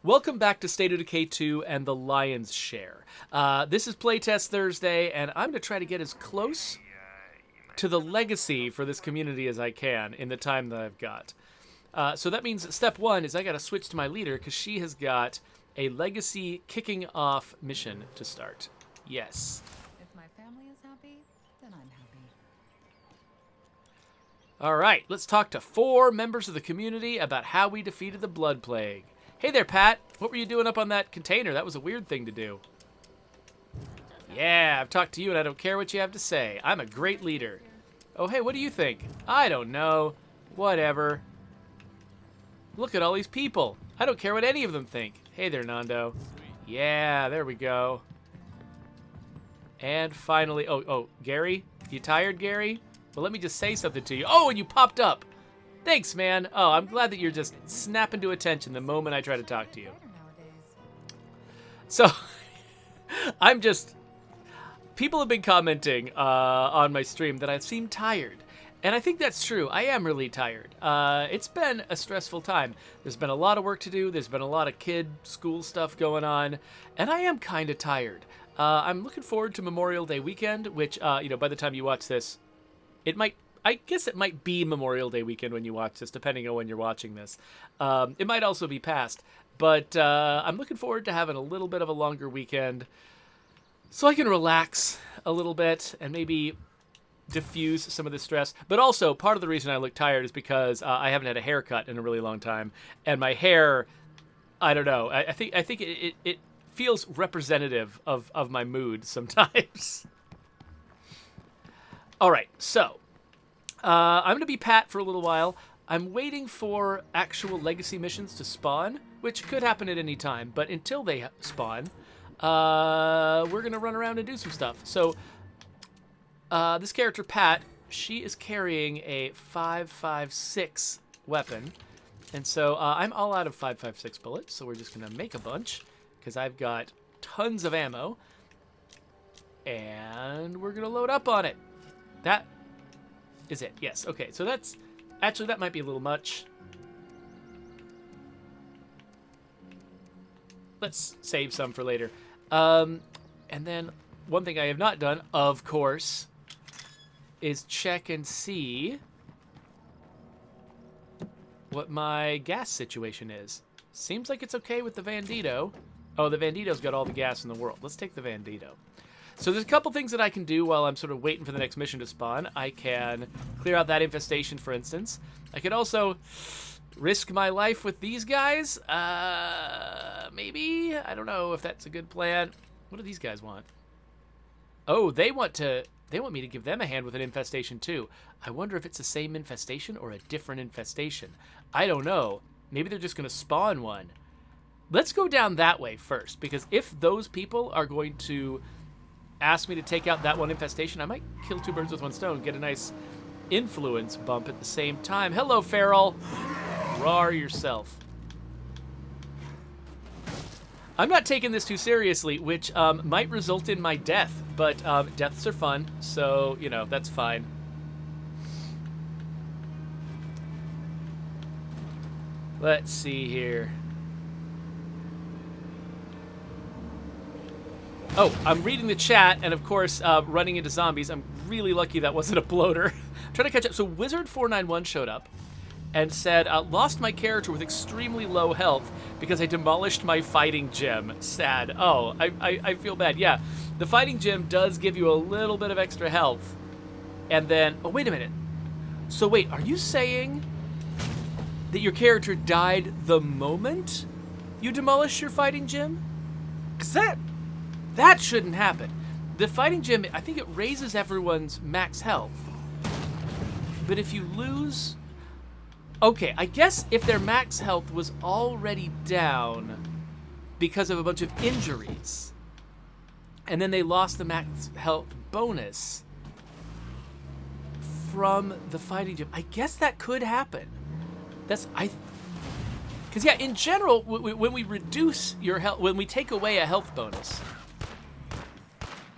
Welcome back to State of Decay 2 and the Lion's Share. This is Playtest Thursday, and I'm going to try to get as close to the legacy for this community as I can in the time that I've got. So that means step one is I got to switch to my leader because she has got a legacy kicking off mission to start. Yes. If my family is happy, then I'm happy. All right, let's talk to 4 members of the community about how we defeated the Blood Plague. Hey there, Pat. What were you doing up on that container? That was a weird thing to do. Yeah, I've talked to you and I don't care what you have to say. I'm a great leader. Oh, hey, what do you think? I don't know. Whatever. Look at all these people. I don't care what any of them think. Hey there, Nando. Yeah, there we go. And finally, oh, Gary? You tired, Gary? Well, let me just say something to you. Oh, and you popped up. Thanks, man. Oh, I'm glad that you're just snapping to attention the moment I try to talk to you. So, people have been commenting on my stream that I seem tired. And I think that's true. I am really tired. It's been a stressful time. There's been a lot of work to do. There's been a lot of kid school stuff going on. And I am kind of tired. I'm looking forward to Memorial Day weekend, which, by the time you watch this, I guess it might be Memorial Day weekend when you watch this, depending on when you're watching this. It might also be past. But I'm looking forward to having a little bit of a longer weekend so I can relax a little bit and maybe diffuse some of the stress. But also, part of the reason I look tired is because I haven't had a haircut in a really long time. And my hair, I don't know, I think it feels representative of my mood sometimes. All right, so I'm going to be Pat for a little while. I'm waiting for actual legacy missions to spawn, which could happen at any time. But until they spawn, we're going to run around and do some stuff. So this character, Pat, she is carrying a 5.56 weapon. And so I'm all out of 5.56 bullets, so we're just going to make a bunch because I've got tons of ammo. And we're going to load up on it. That is it. Yes. Okay. So that's... Actually, that might be a little much. Let's save some for later. And then one thing I have not done, of course, is check and see what my gas situation is. Seems like it's okay with the Vandito. Oh, the Vandito's got all the gas in the world. Let's take the Vandito. So there's a couple things that I can do while I'm sort of waiting for the next mission to spawn. I can clear out that infestation, for instance. I could also risk my life with these guys. Maybe? I don't know if that's a good plan. What do these guys want? Oh, they want me to give them a hand with an infestation too. I wonder if it's the same infestation or a different infestation. I don't know. Maybe they're just going to spawn one. Let's go down that way first, because if those people are going to ask me to take out that one infestation, I might kill 2 birds with 1 stone, get a nice influence bump at the same time. Hello, Feral. Rawr yourself. I'm not taking this too seriously, which might result in my death, but deaths are fun, so, that's fine. Let's see here. Oh, I'm reading the chat, and of course, running into zombies. I'm really lucky that wasn't a bloater. Trying to catch up. So Wizard491 showed up and said, lost my character with extremely low health because I demolished my fighting gem. Sad. Oh, I feel bad. Yeah, the fighting gem does give you a little bit of extra health. And then, oh, wait a minute. So wait, are you saying that your character died the moment you demolished your fighting gem? Because that shouldn't happen. The fighting gem, I think it raises everyone's max health. But if you lose... Okay, I guess if their max health was already down because of a bunch of injuries, and then they lost the max health bonus from the fighting gem, I guess that could happen. Because, yeah, in general, when we reduce your health, when we take away a health bonus,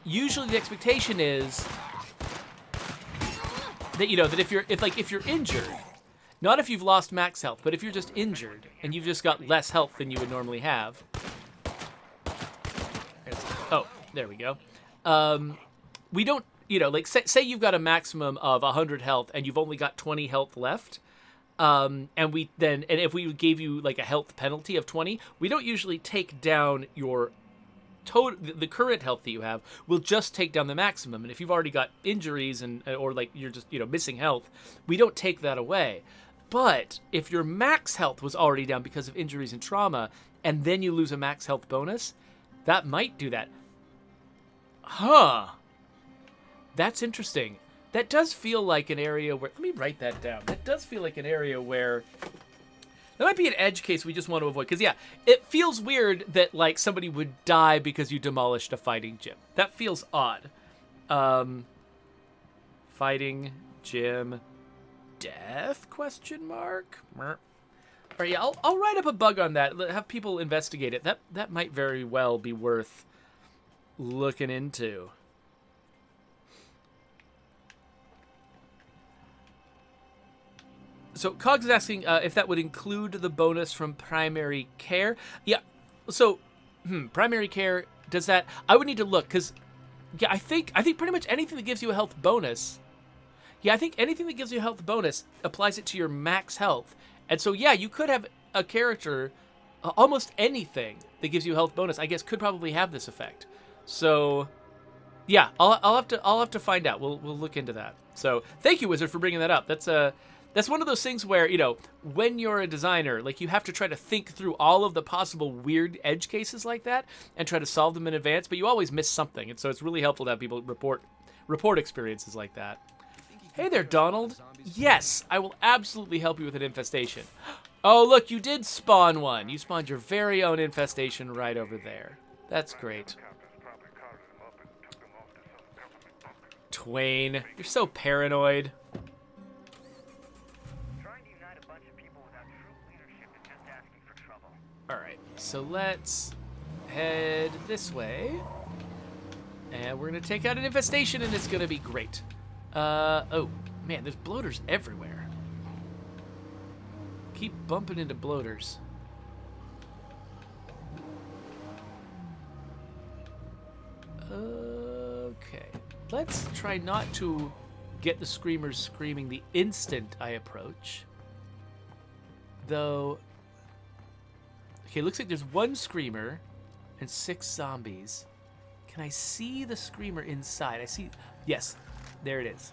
usually the expectation is that, that if you're injured, Not if you've lost max health, but if you're just injured and you've just got less health than you would normally have. Oh, there we go. We don't, you know, like say you've got a maximum of 100 health and you've only got 20 health left. And if we gave you like a health penalty of 20, we don't usually take down your the current health that you have. We'll just take down the maximum. And if you've already got injuries or like you're just, you know, missing health, we don't take that away. But if your max health was already down because of injuries and trauma, and then you lose a max health bonus, that might do that. Huh. That's interesting. That does feel like an area where... Let me write that down. That does feel like an area where... That might be an edge case we just want to avoid. Because, yeah, it feels weird that, like, somebody would die because you demolished a fighting gym. That feels odd. Fighting gym death? Question mark? All right, yeah, I'll write up a bug on that. Have people investigate it. That might very well be worth looking into. So Cogs is asking if that would include the bonus from primary care. Yeah. So, primary care, does that? I would need to look because, yeah, I think pretty much anything that gives you a health bonus. Yeah, I think anything that gives you a health bonus applies it to your max health, and so yeah, you could have a character, almost anything that gives you a health bonus, I guess, could probably have this effect. So, yeah, I'll have to find out. We'll look into that. So, thank you, Wizard, for bringing that up. That's one of those things where, you know, when you're a designer, like, you have to try to think through all of the possible weird edge cases like that and try to solve them in advance, but you always miss something. And so it's really helpful to have people report experiences like that. Hey there, Donald. Yes, I will absolutely help you with an infestation. Oh, look, you did spawn one. You spawned your very own infestation right over there. That's great. Twain, you're so paranoid. Alright, so let's head this way. And we're going to take out an infestation, and it's going to be great. Oh, man, there's bloaters everywhere. Keep bumping into bloaters. Okay, let's try not to get the screamers screaming the instant I approach. Though... Okay, looks like there's one screamer and 6 zombies. Can I see the screamer inside? I see... Yes, there it is.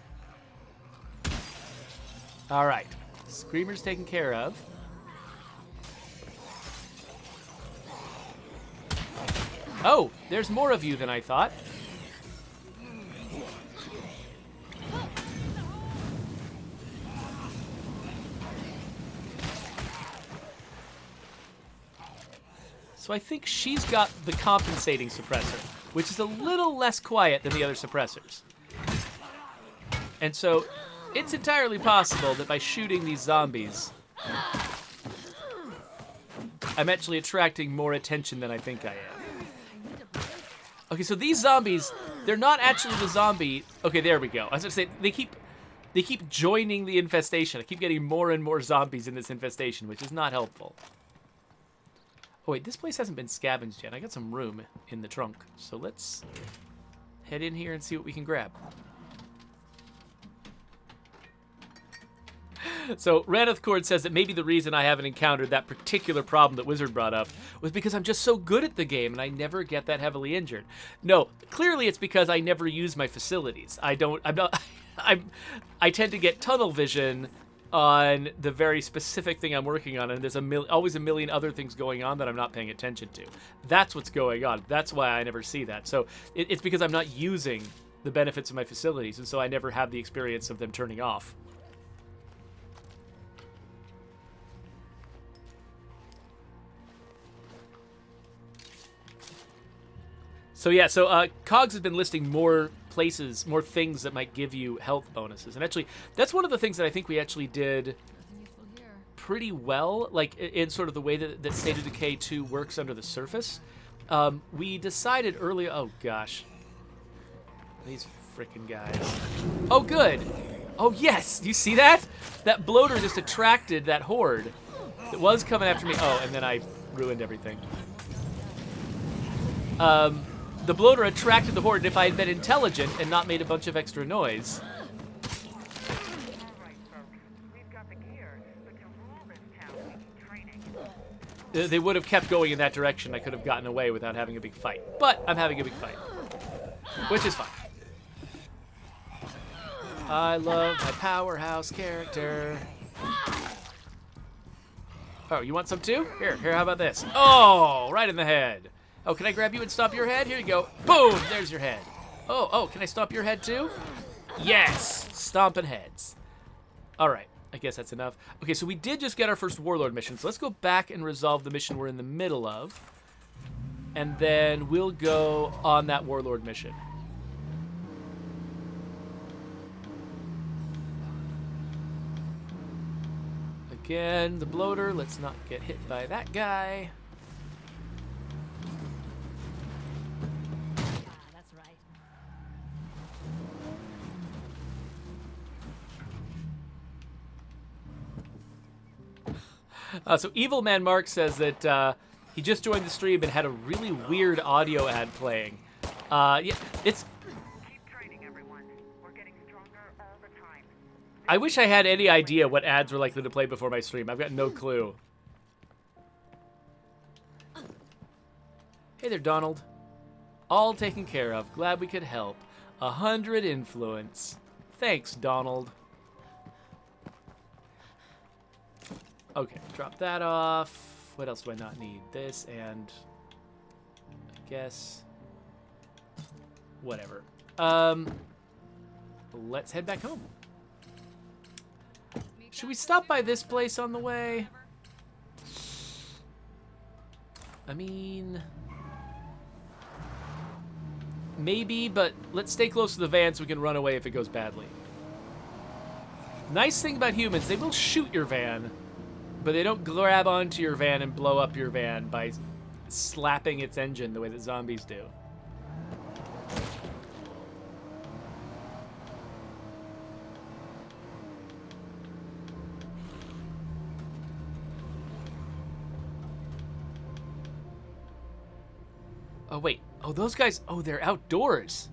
All right. Screamer's taken care of. Oh, there's more of you than I thought. So I think she's got the compensating suppressor, which is a little less quiet than the other suppressors. And so it's entirely possible that by shooting these zombies, I'm actually attracting more attention than I think I am. Okay, so these zombies, they're not actually the zombie. Okay, there we go. I was going to say, they keep joining the infestation. I keep getting more and more zombies in this infestation, which is not helpful. Oh wait, this place hasn't been scavenged yet. I got some room in the trunk. So let's head in here and see what we can grab. So Raneth Cord says that maybe the reason I haven't encountered that particular problem that Wizard brought up was because I'm just so good at the game and I never get that heavily injured. No, clearly it's because I never use my facilities. I tend to get tunnel vision on the very specific thing I'm working on, and there's always a million other things going on that I'm not paying attention to. That's what's going on. That's why I never see that. So it's because I'm not using the benefits of my facilities, and so I never have the experience of them turning off. So yeah, Cogs has been listing more places, more things that might give you health bonuses. And actually, that's one of the things that I think we actually did pretty well, like in sort of the way that State of Decay 2 works under the surface. We decided earlier, oh gosh, these frickin' guys. Oh good, Oh, yes! You see that? That bloater just attracted that horde. It was coming after me. Oh, and then I ruined everything. The bloater attracted the horde, and if I had been intelligent and not made a bunch of extra noise... They would have kept going in that direction. I could have gotten away without having a big fight. But I'm having a big fight. Which is fine. I love my powerhouse character. Oh, you want some too? Here, how about this? Oh, right in the head. Oh, can I grab you and stop your head? Here you go. Boom, there's your head. Oh, can I stop your head too? Yes, stomping heads. All right. I guess that's enough. Okay, so we did just get our first Warlord mission, so let's go back and resolve the mission we're in the middle of. And then we'll go on that Warlord mission. Again, the bloater. Let's not get hit by that guy. That's right. So Evil Man Mark says that he just joined the stream and had a really weird audio ad playing. Yeah, it's... Keep training, everyone. We're getting stronger all the time. I wish I had any idea what ads were likely to play before my stream. I've got no clue. Hey there, Donald. All taken care of. Glad we could help. 100 influence. Thanks, Donald. Okay, drop that off. What else do I not need? This and... I guess... Whatever. Let's head back home. Should we stop by this place on the way? I mean... Maybe, but let's stay close to the van so we can run away if it goes badly. Nice thing about humans, they will shoot your van, but they don't grab onto your van and blow up your van by slapping its engine the way that zombies do. Oh, wait. Oh, those guys... Oh, they're outdoors.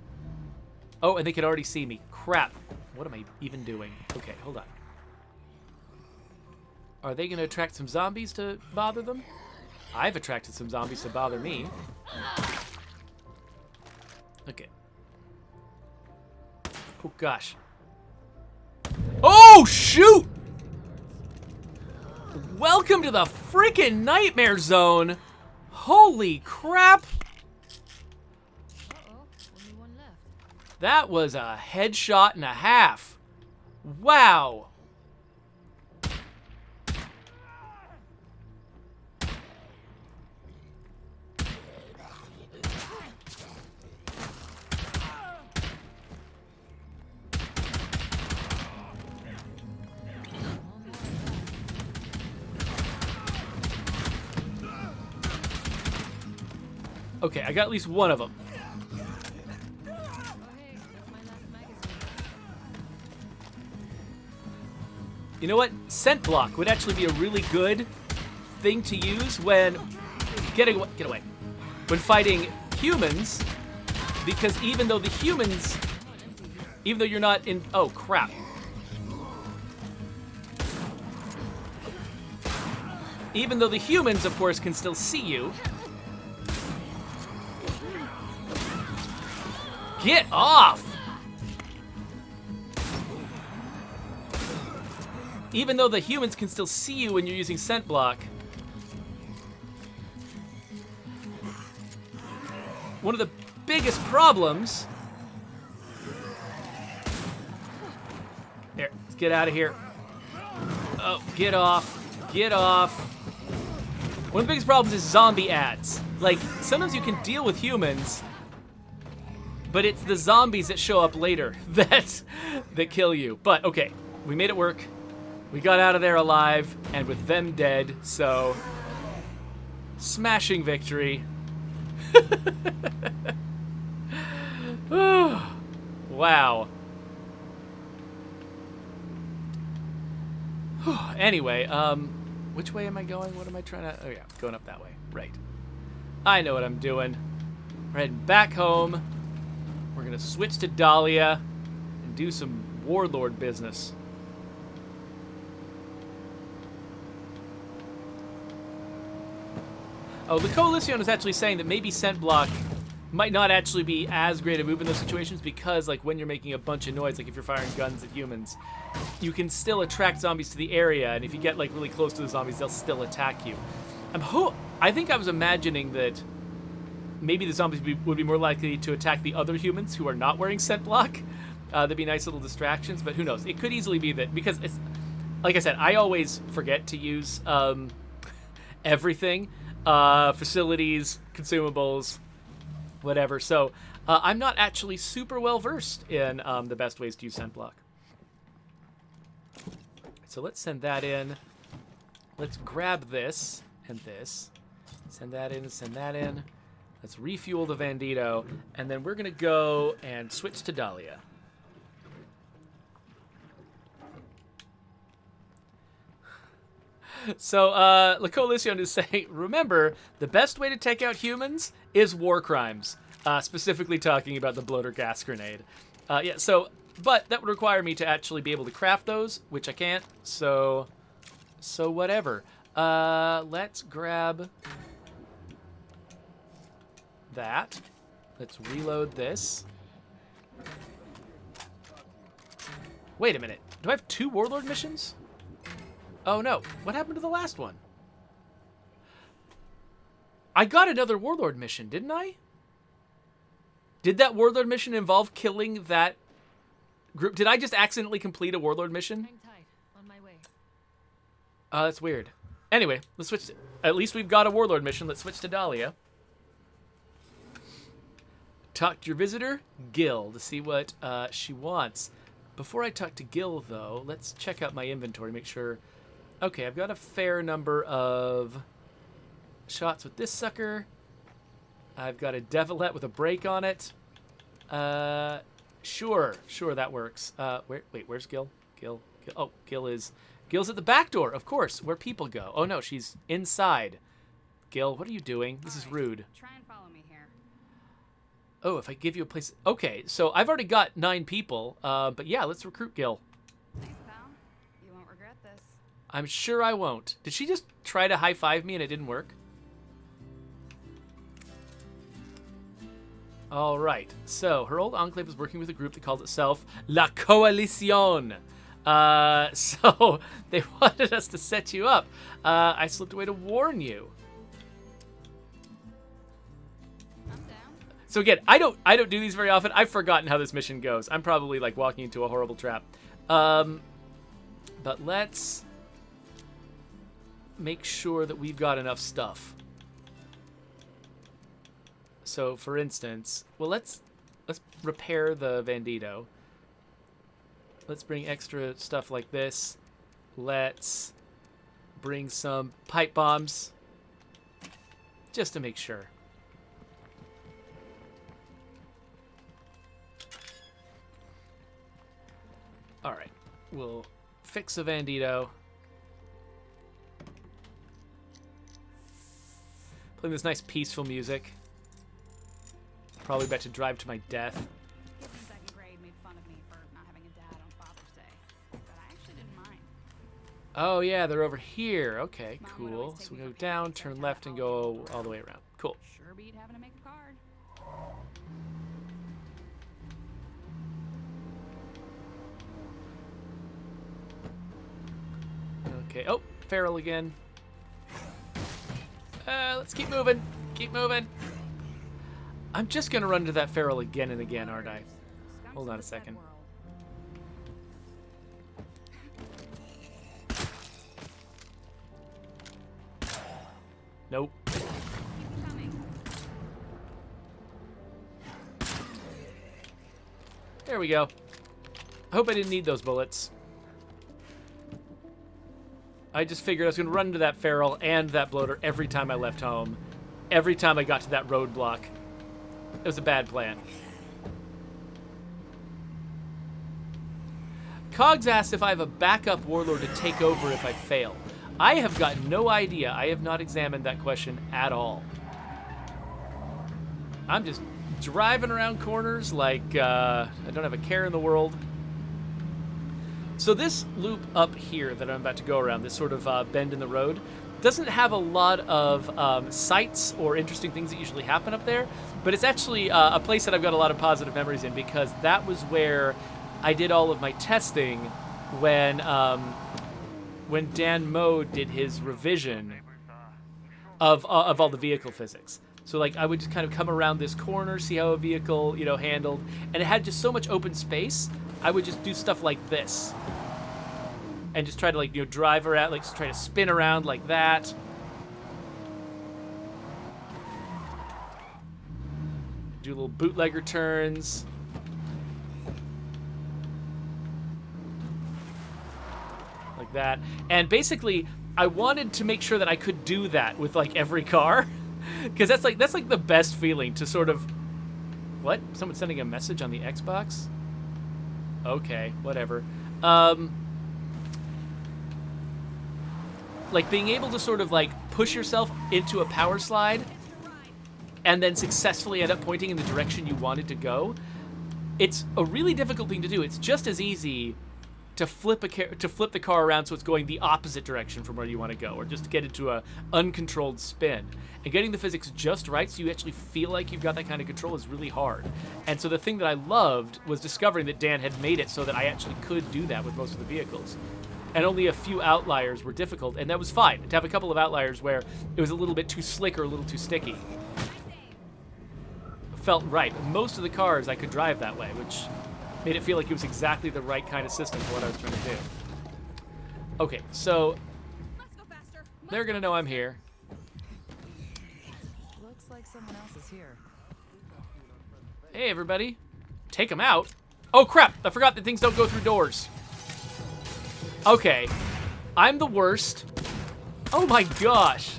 Oh, and they can already see me. Crap. What am I even doing? Okay, hold on. Are they going to attract some zombies to bother them? I've attracted some zombies to bother me. Okay. Oh, gosh. Oh, shoot! Welcome to the freaking nightmare zone. Holy crap. Only one left. That was a headshot and a half. Wow. Okay, I got at least one of them. Oh, hey, that's my last magazine. You know what? Scent block would actually be a really good thing to use when get away. When fighting humans, because even though you're not in, oh crap. Even though the humans, of course, can still see you. Get off! Even though the humans can still see you when you're using scent block. One of the biggest problems... Here, let's get out of here. Oh, get off. Get off. One of the biggest problems is zombie ads. Like, sometimes you can deal with humans... But it's the zombies that show up later that kill you. But, okay, we made it work. We got out of there alive, and with them dead, so... Smashing victory. Wow. Anyway, which way am I going? What am I trying to... Oh, yeah, going up that way. Right. I know what I'm doing. We're heading back home. We're going to switch to Dahlia and do some Warlord business. Oh, the Coalition is actually saying that maybe Scent Block might not actually be as great a move in those situations because, like, when you're making a bunch of noise, like if you're firing guns at humans, you can still attract zombies to the area, and if you get, like, really close to the zombies, they'll still attack you. I think I was imagining that maybe the zombies would be more likely to attack the other humans who are not wearing Scent Block. That'd be nice little distractions, but who knows? It could easily be that, because it's, like I said, I always forget to use everything. Facilities, consumables, whatever. So I'm not actually super well versed in the best ways to use Scent Block. So let's send that in. Let's grab this and this. Send that in and send that in. Let's refuel the Bandito. And then we're going to go and switch to Dahlia. So, La Coalition is saying, remember, the best way to take out humans is war crimes. Specifically talking about the bloater gas grenade. Yeah, so, but that would require me to actually be able to craft those, which I can't, so whatever. Let's grab that. Let's reload this. Wait a minute. Do I have 2 Warlord missions? Oh no, what happened to the last one? I got another Warlord mission, didn't I? Did that Warlord mission involve killing that group? Did I just accidentally complete a Warlord mission? Hang tight. On my way. That's weird. Anyway, let's switch to, at least we've got a Warlord mission. Let's switch to Dahlia. Talk to your visitor, Gil, to see what she wants. Before I talk to Gil, though, let's check out my inventory, make sure... Okay, I've got a fair number of shots with this sucker. I've got a Devilette with a break on it. Sure, that works. Wait, where's Gil? Gil. Oh, Gil's at the back door, of course, where people go. Oh no, she's inside. Gil, what are you doing? This is rude. Try and follow me here. Oh, if I give you a place... Okay, so I've already got 9 people, but yeah, let's recruit Gil. Thanks, pal. You won't regret this. I'm sure I won't. Did she just try to high-five me and it didn't work? All right. So her old enclave is working with a group that calls itself La Coalition. So they wanted us to set you up. I slipped away to warn you. I'm down. So again, I don't do these very often. I've forgotten how this mission goes. I'm probably like walking into a horrible trap. But let's make sure that we've got enough stuff. So, for instance, well, let's repair the Bandito. Let's bring extra stuff like this. Let's bring some pipe bombs, just to make sure. All right, we'll fix the Bandito. Playing this nice peaceful music. Probably about to drive to my death. Kids in second grade made fun of me for not having a dad on Father's Day, but I actually didn't mind. Oh yeah, they're over here. Okay, Mom would cool. always So take we me go for down, picnics turn every left, time and I go was all the way around. Cool. Sure beat having to make a card. Okay. Oh, feral again. Let's keep moving. Keep moving. I'm just gonna run into that feral again and again, aren't I? Skunks Hold of on a the Fed second. world. Nope. Keep coming. There we go. I hope I didn't need those bullets. I just figured I was going to run into that feral and that bloater every time I left home. Every time I got to that roadblock. It was a bad plan. Cogs asked if I have a backup Warlord to take over if I fail. I have got no idea. I have not examined that question at all. I'm just driving around corners like I don't have a care in the world. So this loop up here that I'm about to go around, this sort of bend in the road, doesn't have a lot of sights or interesting things that usually happen up there, but it's actually a place that I've got a lot of positive memories in, because that was where I did all of my testing when Dan Moe did his revision of all the vehicle physics. So like I would just kind of come around this corner, see how a vehicle, you know, handled, and it had just so much open space. I would just do stuff like this and just try to, like, you know, drive around, like just try to spin around like that. Do little bootlegger turns. Like that. And basically, I wanted to make sure that I could do that with like every car. Because that's like the best feeling to sort of... What? Someone's sending a message on the Xbox? Okay, whatever. Like being able to sort of like push yourself into a power slide and then successfully end up pointing in the direction you wanted to go. It's a really difficult thing to do. It's just as easy to flip the car around so it's going the opposite direction from where you want to go, or just to get into a uncontrolled spin. And getting the physics just right so you actually feel like you've got that kind of control is really hard. And so the thing that I loved was discovering that Dan had made it so that I actually could do that with most of the vehicles. And only a few outliers were difficult, and that was fine. To have a couple of outliers where it was a little bit too slick or a little too sticky felt right. Most of the cars I could drive that way, which made it feel like it was exactly the right kind of system for what I was trying to do. Okay, so they're gonna know I'm here. Looks like someone else is here. Hey, everybody. Take them out? Oh, crap. I forgot that things don't go through doors. Okay. I'm the worst. Oh, my gosh.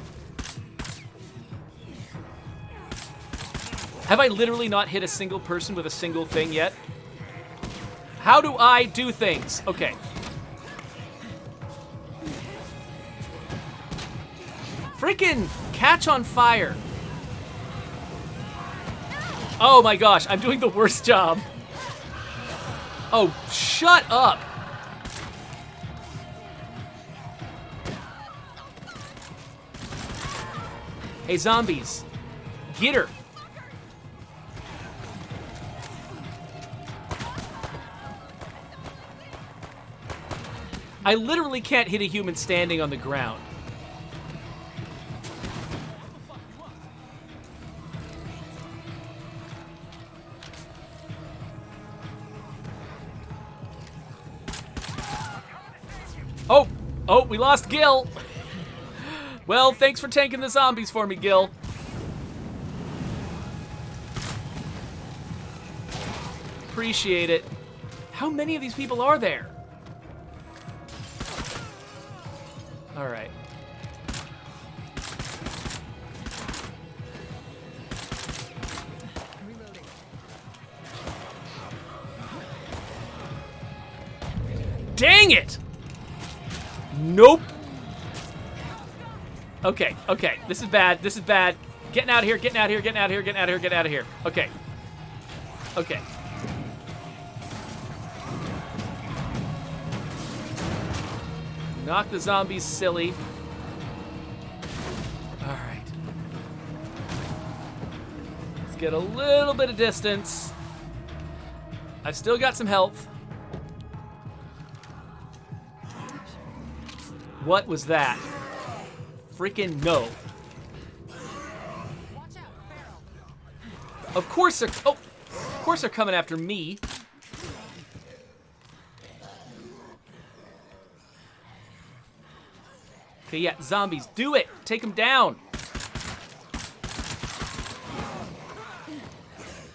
Have I literally not hit a single person with a single thing yet? How do I do things? Okay. Freaking catch on fire. Oh my gosh, I'm doing the worst job. Oh, shut up. Hey, zombies. Get her. I literally can't hit a human standing on the ground. Oh, we lost Gil. Well, thanks for tanking the zombies for me, Gil. Appreciate it. How many of these people are there? All right. Dang it! Nope. Okay, okay. This is bad. This is bad. Getting out of here, getting out of here, getting out of here, getting out of here, getting out of here. Okay. Okay. Knock the zombies silly. All right. Let's get a little bit of distance. I've still got some health. What was that? Freaking no. Of course they're... Oh! Of course they're coming after me. Okay, yeah, zombies. Do it! Take them down!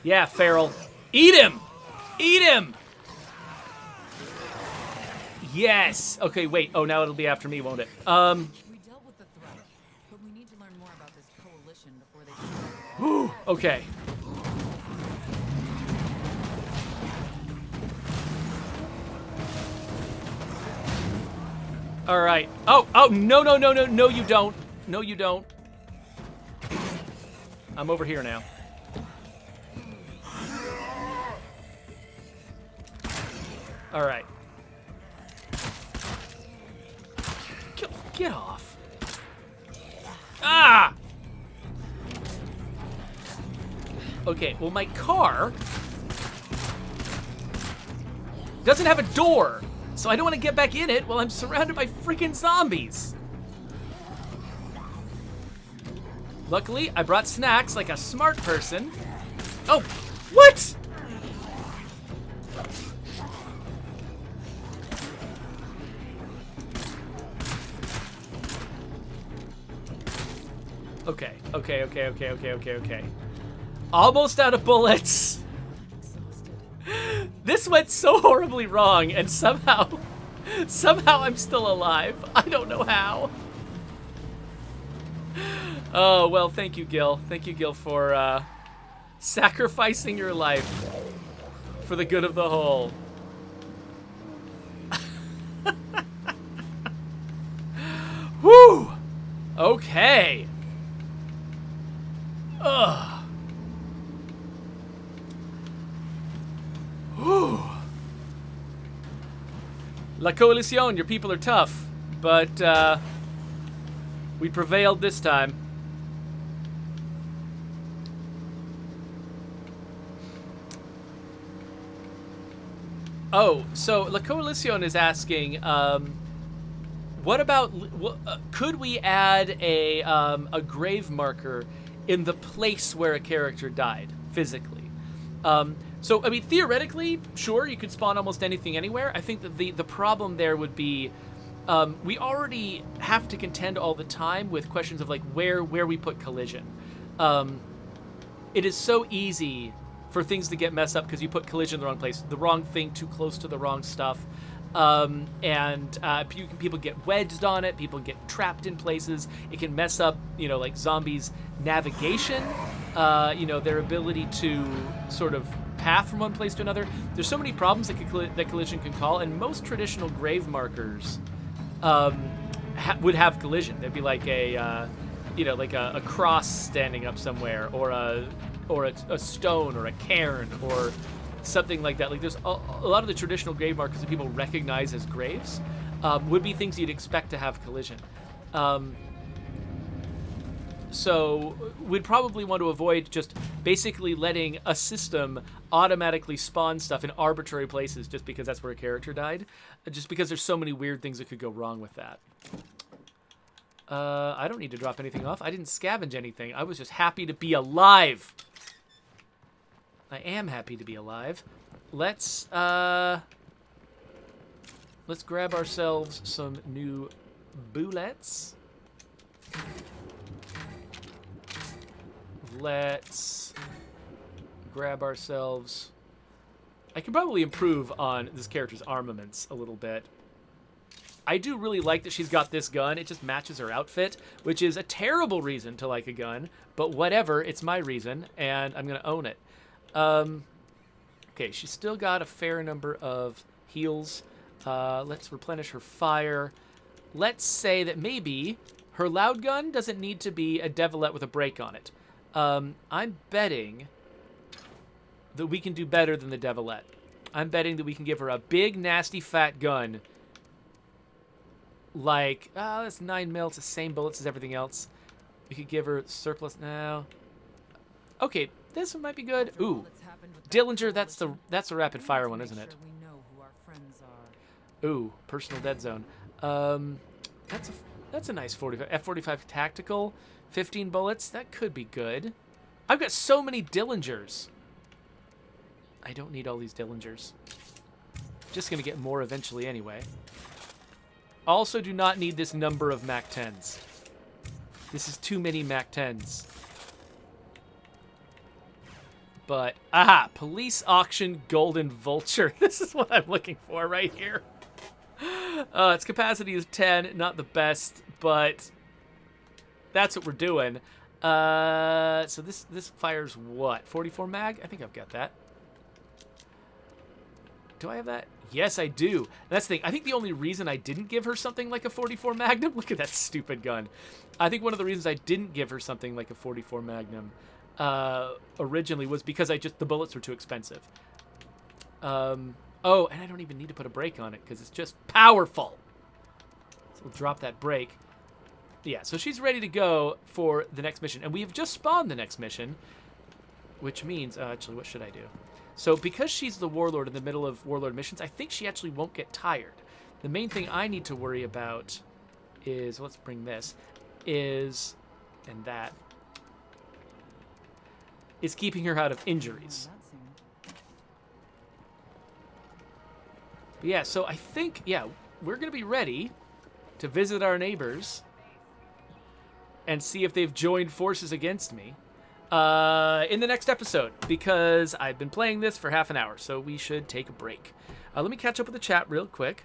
Yeah, Feral. Eat him! Eat him! Yes! Okay, wait. Oh, now it'll be after me, won't it? We dealt with the threat, but we need to learn more about this coalition before they... Whew, okay. All right. Oh, no, no, no, no, no, you don't. No, you don't. I'm over here now. All right. Get off. Ah! Okay, well, my car doesn't have a door, so I don't want to get back in it while I'm surrounded by freaking zombies. Luckily, I brought snacks like a smart person. Oh, what? Okay. Almost out of bullets. This went so horribly wrong, and somehow I'm still alive. I don't know how. Oh, well, thank you, Gil. Thank you, Gil, for sacrificing your life for the good of the whole. Whew! Okay. Ugh. Whew. La Coalición, your people are tough, but we prevailed this time. Oh, so La Coalición is asking, what about, could we add a grave marker in the place where a character died, physically? So, I mean, theoretically, sure, you could spawn almost anything anywhere. I think that the problem there would be, we already have to contend all the time with questions of, like, where we put collision. It is so easy for things to get messed up because you put collision in the wrong place, the wrong thing too close to the wrong stuff. People get wedged on it, people get trapped in places. It can mess up, like zombies' navigation, their ability to sort of path from one place to another. There's so many problems that collision can cause, and most traditional grave markers would have collision. There'd be like a cross standing up somewhere, or a stone, or a cairn, or something like that. Like, there's a lot of the traditional grave markers that people recognize as graves would be things you'd expect to have collision. So we'd probably want to avoid just basically letting a system automatically spawn stuff in arbitrary places just because that's where a character died. Just because there's so many weird things that could go wrong with that. I don't need to drop anything off. I didn't scavenge anything. I was just happy to be alive. I am happy to be alive. Let's grab ourselves some new bullets. Let's grab ourselves... I can probably improve on this character's armaments a little bit. I do really like that she's got this gun. It just matches her outfit, which is a terrible reason to like a gun, but whatever, it's my reason, and I'm going to own it. Okay, she's still got a fair number of heals. Let's replenish her fire. Let's say that maybe her loud gun doesn't need to be a Devilette with a break on it. I'm betting that we can do better than the Devilette. I'm betting that we can give her a big, nasty, fat gun. Like, that's 9 mil. It's the same bullets as everything else. We could give her surplus now. Okay, this one might be good. Ooh, Dillinger, that's the rapid fire one, isn't it? Ooh, personal dead zone. That's a nice 45 F45 tactical. 15 bullets. That could be good. I've got so many Dillingers. I don't need all these Dillingers. Just gonna get more eventually anyway. Also do not need this number of Mac 10s. This is too many Mac 10s. But, aha, police auction golden vulture. This is what I'm looking for right here. Its capacity is 10, not the best, but that's what we're doing. So this fires what? 44 mag? I think I've got that. Do I have that? Yes, I do. That's the thing. I think the only reason I didn't give her something like a 44 Magnum, look at that stupid gun. I think one of the reasons I didn't give her something like a 44 Magnum originally was because the bullets were too expensive. Oh, and I don't even need to put a brake on it because it's just powerful. So we'll drop that brake. Yeah, so she's ready to go for the next mission. And we have just spawned the next mission, which means, actually, what should I do? So because she's the Warlord in the middle of Warlord missions, I think she actually won't get tired. The main thing I need to worry about is, let's bring this, is keeping her out of injuries. But yeah, so I think, yeah, we're going to be ready to visit our neighbors and see if they've joined forces against me in the next episode, because I've been playing this for half an hour, so we should take a break. Let me catch up with the chat real quick,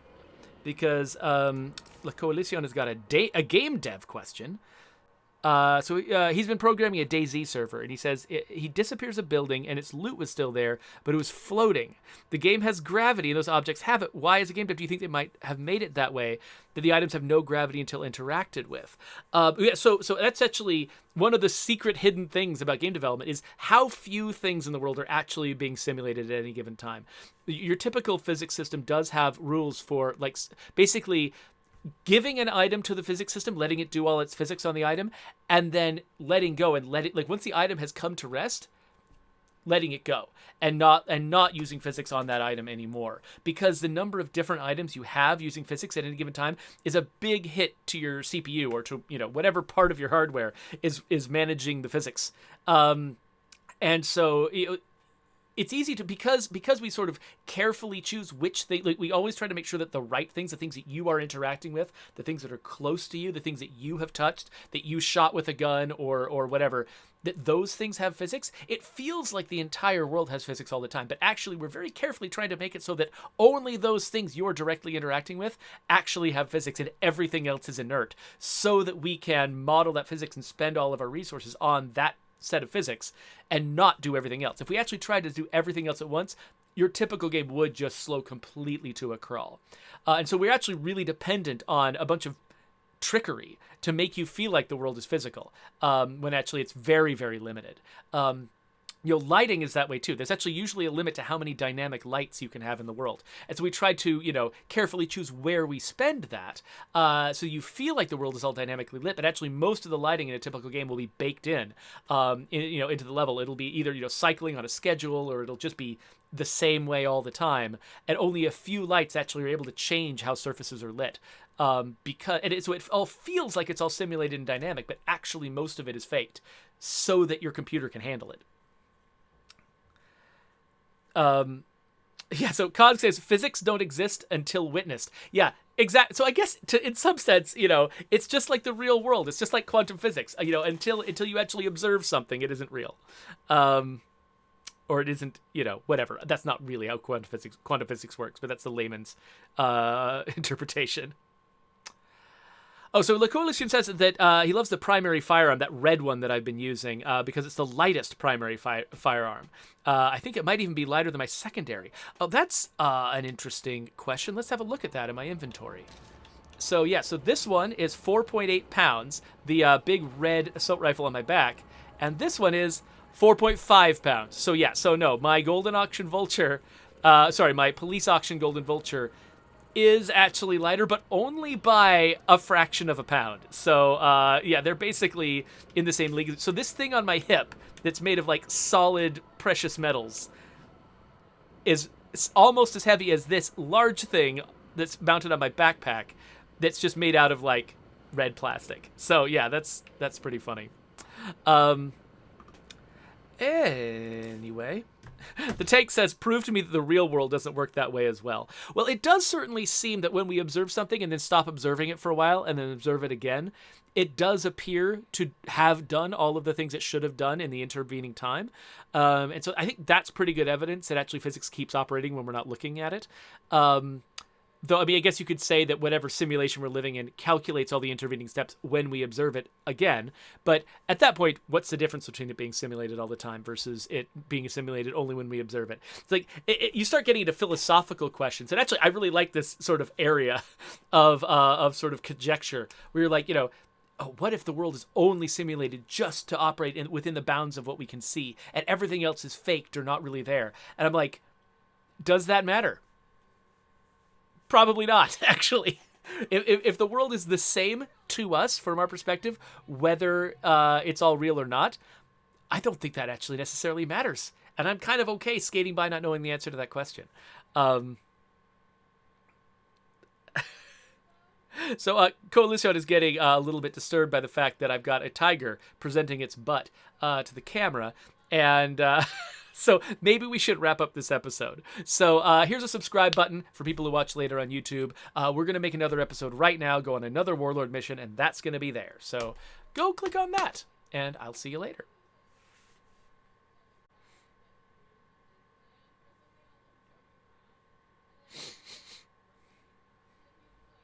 because La Coalición has got a game dev question. So he's been programming a DayZ server, and he says he disappears a building, and its loot was still there, but it was floating. The game has gravity, and those objects have it. Why, as a game dev, do you think they might have made it that way, that the items have no gravity until interacted with? Yeah, so that's actually one of the secret hidden things about game development, is how few things in the world are actually being simulated at any given time. Your typical physics system does have rules for, like, basically giving an item to the physics system, letting it do all its physics on the item, and then letting go and once the item has come to rest, letting it go and not using physics on that item anymore, because the number of different items you have using physics at any given time is a big hit to your CPU, or to, whatever part of your hardware is managing the physics. And so it's easy to, because we sort of carefully choose which thing, like, we always try to make sure that the right things, the things that you are interacting with, the things that are close to you, the things that you have touched, that you shot with a gun or whatever, that those things have physics. It feels like the entire world has physics all the time, but actually we're very carefully trying to make it so that only those things you're directly interacting with actually have physics, and everything else is inert, so that we can model that physics and spend all of our resources on that set of physics and not do everything else. If we actually tried to do everything else at once, your typical game would just slow completely to a crawl. And so we're actually really dependent on a bunch of trickery to make you feel like the world is physical, when actually it's very, very limited. Lighting is that way too. There's actually usually a limit to how many dynamic lights you can have in the world. And so we try to, carefully choose where we spend that, so you feel like the world is all dynamically lit, but actually most of the lighting in a typical game will be baked into the level. It'll be either, cycling on a schedule, or it'll just be the same way all the time. And only a few lights actually are able to change how surfaces are lit. So it all feels like it's all simulated and dynamic, but actually most of it is faked so that your computer can handle it. So Cog says physics don't exist until witnessed. Yeah, exactly. So I guess in some sense, it's just like the real world. It's just like quantum physics. Until you actually observe something, it isn't real. Or it isn't, whatever. That's not really how quantum physics works, but that's the layman's interpretation. Oh, so La Coalition says that he loves the primary firearm, that red one that I've been using, because it's the lightest primary firearm. I think it might even be lighter than my secondary. Oh, that's an interesting question. Let's have a look at that in my inventory. So this one is 4.8 pounds, the big red assault rifle on my back, and this one is 4.5 pounds. So no, my Golden Auction Vulture, my Police Auction Golden Vulture is actually lighter, but only by a fraction of a pound. So, they're basically in the same league. So this thing on my hip that's made of, like, solid precious metals is almost as heavy as this large thing that's mounted on my backpack that's just made out of, like, red plastic. So, yeah, that's pretty funny. Anyway... The take says, prove to me that the real world doesn't work that way as well. Well, it does certainly seem that when we observe something and then stop observing it for a while and then observe it again, it does appear to have done all of the things it should have done in the intervening time. And so I think that's pretty good evidence that actually physics keeps operating when we're not looking at it. Though, I mean, I guess you could say that whatever simulation we're living in calculates all the intervening steps when we observe it again. But at that point, what's the difference between it being simulated all the time versus it being simulated only when we observe it? It's like you start getting into philosophical questions. And actually, I really like this sort of area of sort of conjecture where you're like, oh, what if the world is only simulated just to operate within the bounds of what we can see, and everything else is faked or not really there? And I'm like, does that matter? Probably not, actually. If the world is the same to us from our perspective, whether it's all real or not, I don't think that actually necessarily matters. And I'm kind of okay skating by not knowing the answer to that question. So Coalition is getting a little bit disturbed by the fact that I've got a tiger presenting its butt to the camera. And so maybe we should wrap up this episode. So here's a subscribe button for people who watch later on YouTube. We're going to make another episode right now, go on another Warlord mission, and that's going to be there. So go click on that, and I'll see you later.